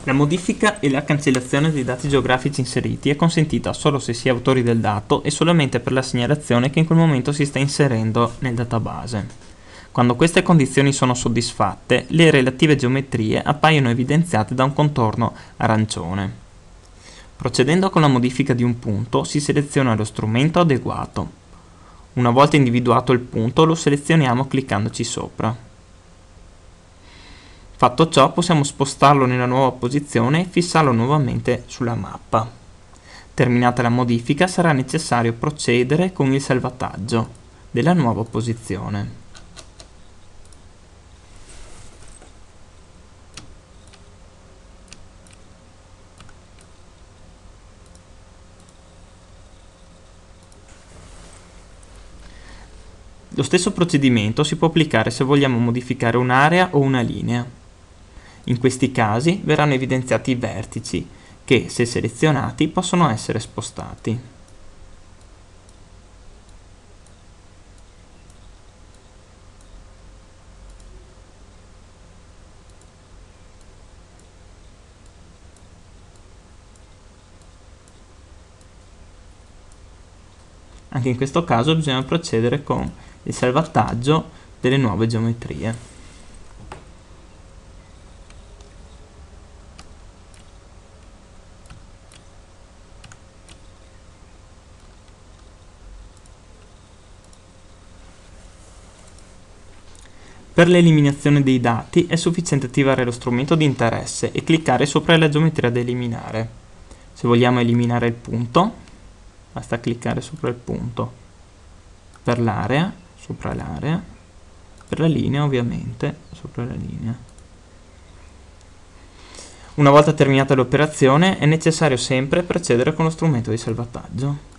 La modifica e la cancellazione dei dati geografici inseriti è consentita solo se si è autori del dato e solamente per la segnalazione che in quel momento si sta inserendo nel database. Quando queste condizioni sono soddisfatte, le relative geometrie appaiono evidenziate da un contorno arancione. Procedendo con la modifica di un punto, si seleziona lo strumento adeguato. Una volta individuato il punto, lo selezioniamo cliccandoci sopra. Fatto ciò, possiamo spostarlo nella nuova posizione e fissarlo nuovamente sulla mappa. Terminata la modifica, sarà necessario procedere con il salvataggio della nuova posizione. Lo stesso procedimento si può applicare se vogliamo modificare un'area o una linea. In questi casi verranno evidenziati i vertici che, se selezionati, possono essere spostati. Anche in questo caso bisogna procedere con il salvataggio delle nuove geometrie. Per l'eliminazione dei dati è sufficiente attivare lo strumento di interesse e cliccare sopra la geometria da eliminare. Se vogliamo eliminare il punto, basta cliccare sopra il punto. Per l'area, sopra l'area. Per la linea, ovviamente, sopra la linea. Una volta terminata l'operazione è necessario sempre procedere con lo strumento di salvataggio.